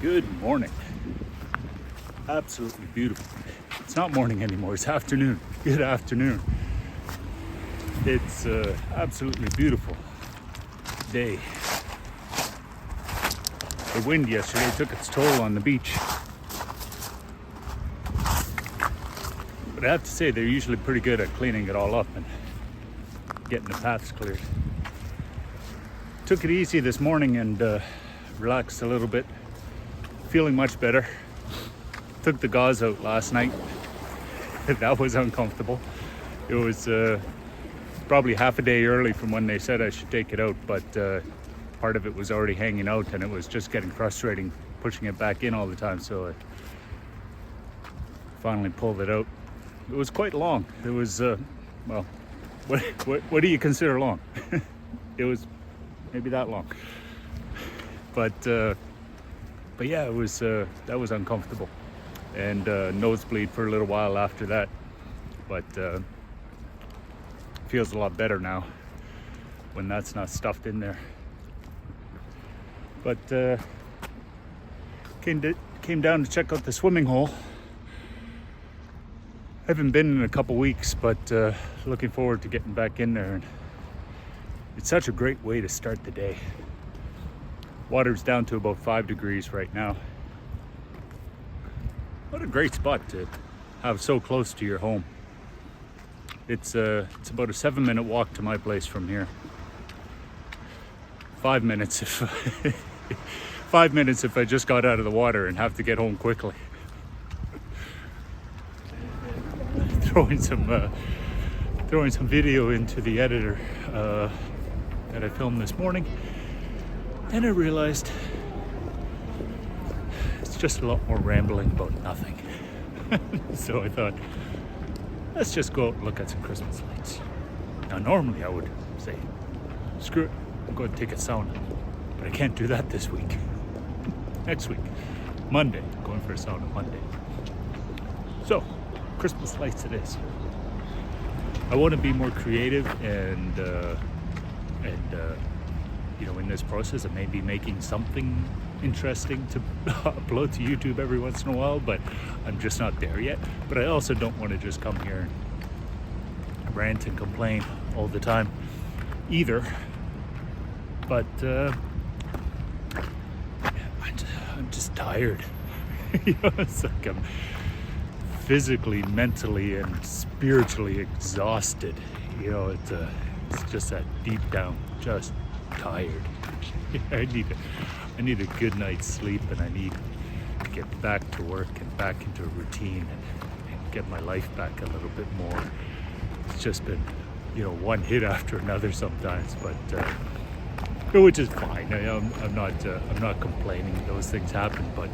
Good morning. Absolutely beautiful. It's not morning anymore, it's afternoon. Good afternoon. It's absolutely beautiful day. The wind yesterday took its toll on the beach. But I have to say, they're usually pretty good at cleaning it all up and getting the paths cleared. Took it easy this morning and relaxed a little bit. Feeling much better. Took the gauze out last night. That was uncomfortable. It was probably half a day early from when they said I should take it out, but part of it was already hanging out and it was just getting frustrating pushing it back in all the time, so I finally pulled it out. It was quite long. It was, well, what do you consider long? It was maybe that long. But yeah, it was that was uncomfortable, and nosebleed for a little while after that. But feels a lot better now when that's not stuffed in there. But came down to check out the swimming hole. I haven't been in a couple weeks, but looking forward to getting back in there. And it's such a great way to start the day. Water's down to about 5 degrees right now. What a great spot to have so close to your home. It's about a 7-minute walk to my place from here. 5 minutes if 5 minutes if I just got out of the water and have to get home quickly. Throwing some video into the editor that I filmed this morning. And I realized it's just a lot more rambling about nothing. So I thought, let's just go out and look at some Christmas lights. Now normally I would say, screw it, I'm going to take a sauna. But I can't do that this week. Next week, Monday, going for a sauna Monday. So, Christmas lights it is. I want to be more creative and you know, in this process, I may be making something interesting to upload to YouTube every once in a while, but I'm just not there yet. But I also don't want to just come here and rant and complain all the time either. But I'm just tired. You know, it's like I'm physically, mentally, and spiritually exhausted. You know, it's just that deep down, just tired. I need a good night's sleep, and I need to get back to work and back into a routine and get my life back a little bit more. It's just been, you know, one hit after another sometimes, but which is fine. I'm not complaining. Those things happen, but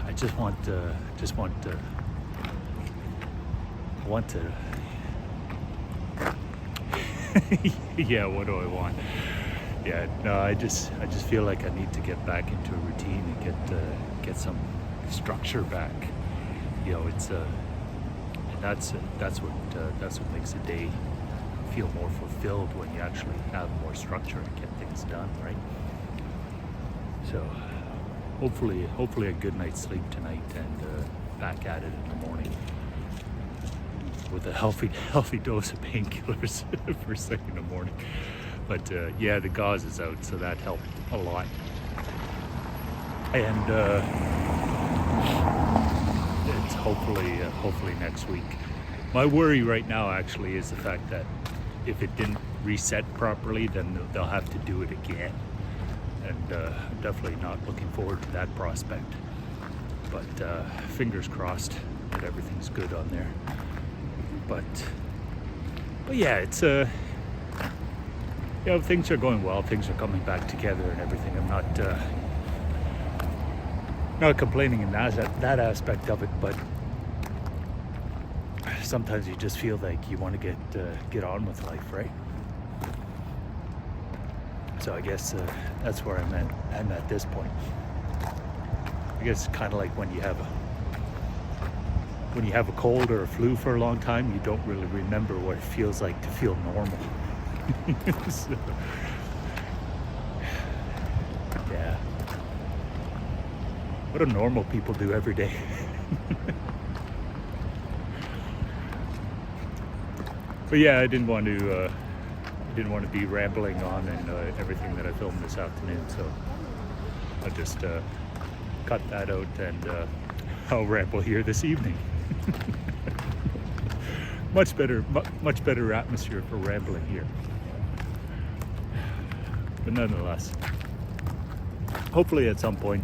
I just want to. Yeah, what do I want? Yeah, no, I just feel like I need to get back into a routine and get some structure back. You know, it's that's what makes a day feel more fulfilled, when you actually have more structure and get things done, right? So hopefully a good night's sleep tonight, and back at it in the morning with a healthy dose of painkillers first thing in the morning. But yeah, the gauze is out, so that helped a lot. And it's hopefully next week. My worry right now actually is the fact that if it didn't reset properly, then they'll have to do it again. And I'm definitely not looking forward to that prospect. But fingers crossed that everything's good on there. But yeah, it's you know, things are going well. Things are coming back together and everything. I'm not complaining in that aspect of it, but sometimes you just feel like you want to get on with life, right? So I guess that's where I'm at this point. I guess it's kind of like when you have a cold or a flu for a long time, you don't really remember what it feels like to feel normal. So, yeah. what do normal people do every day? But yeah, I didn't want to be rambling on and everything that I filmed this afternoon, so I'll just cut that out and I'll ramble here this evening. Much better atmosphere for rambling here. But nonetheless, hopefully at some point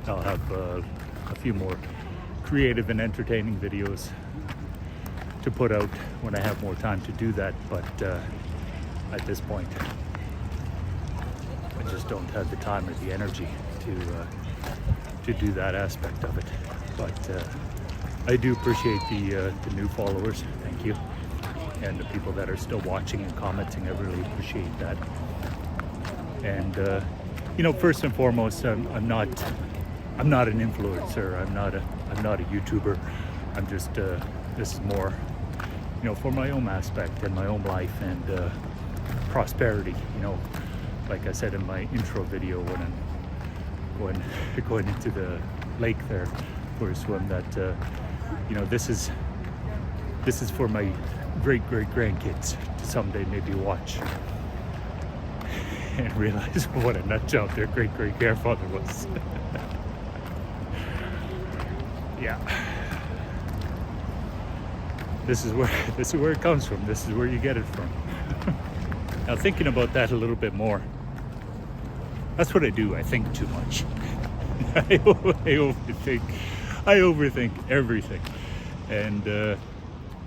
I'll have a few more creative and entertaining videos to put out when I have more time to do that, but at this point I just don't have the time or the energy to do that aspect of it. But I do appreciate the new followers, thank you, and the people that are still watching and commenting. I really appreciate that. And first and foremost, I'm not an influencer. I'm not a YouTuber. I'm just this is more, for my own aspect and my own life and prosperity. Like I said in my intro video when I'm going into the lake there for a swim, that this is for my great grandkids to someday maybe watch and realize what a nut job their great grandfather was. Yeah. This is where it comes from. This is where you get it from. Now, thinking about that a little bit more, that's what I do. I think too much. I overthink everything. And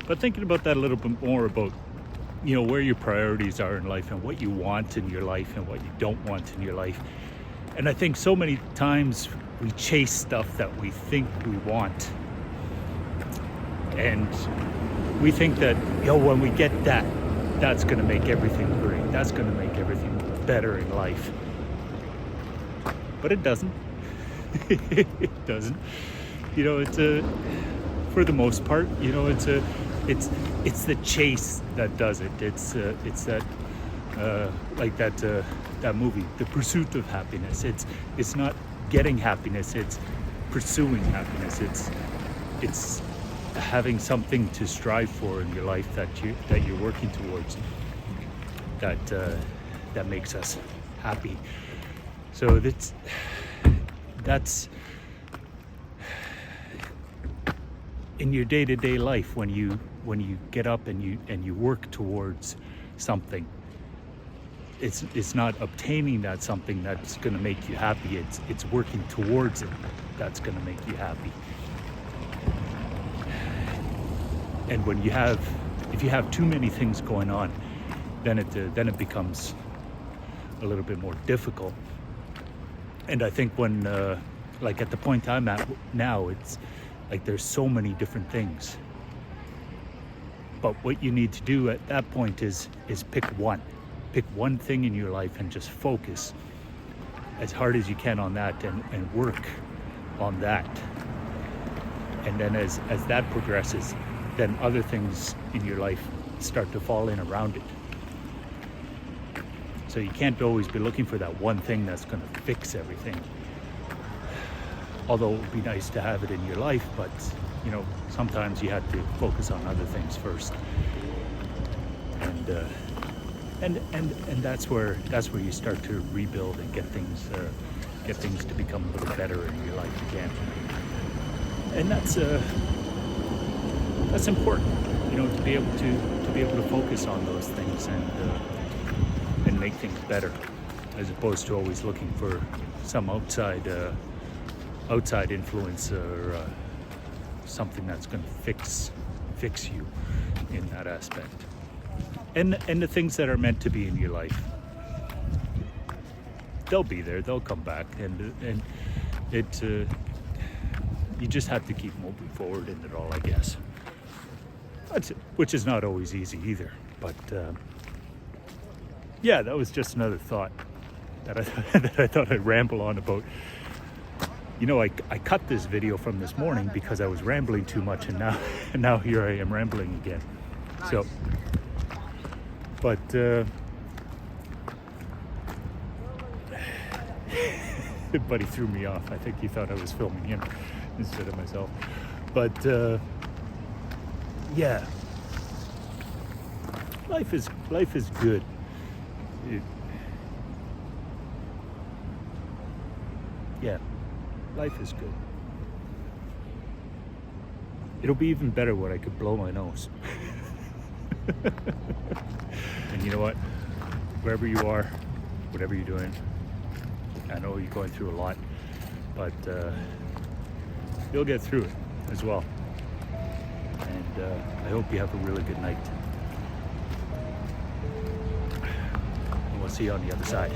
but thinking about that a little bit more, about where your priorities are in life and what you want in your life and what you don't want in your life. And I think so many times we chase stuff that we think we want, and we think that when we get that, that's going to make everything great, that's going to make everything better in life. But it doesn't. It doesn't. It's for the most part, it's the chase that does it. It's that like that movie, The Pursuit of Happiness. It's not getting happiness, it's pursuing happiness. It's having something to strive for in your life that you're working towards, that makes us happy. So that's in your day-to-day life, when you get up and you work towards something. It's not obtaining that something that's going to make you happy. It's working towards it that's going to make you happy. And if you have too many things going on, then it becomes a little bit more difficult. And I think when like at the point I'm at now, it's like there's so many different things. But what you need to do at that point is pick one thing in your life and just focus as hard as you can on that and work on that. And then as that progresses, then other things in your life start to fall in around it. So you can't always be looking for that one thing that's going to fix everything. Although it would be nice to have it in your life, but sometimes you have to focus on other things first. And that's where you start to rebuild and get things to become a little better in your life again. And that's important, to be able to focus on those things and make things better, as opposed to always looking for some outside influence or something that's going to fix you in that aspect. And the things that are meant to be in your life, they'll be there, they'll come back, and it you just have to keep moving forward in it all, I guess. Which is not always easy either, but yeah, that was just another thought that I thought I'd ramble on about. I cut this video from this morning because I was rambling too much, and now here I am rambling again. So, but but he threw me off. I think he thought I was filming him instead of myself. But yeah, life is good. Yeah, life is good. It'll be even better when I could blow my nose. And you know what? Wherever you are, whatever you're doing, I know you're going through a lot, but you'll get through it as well. And I hope you have a really good night. And we'll see you on the other side.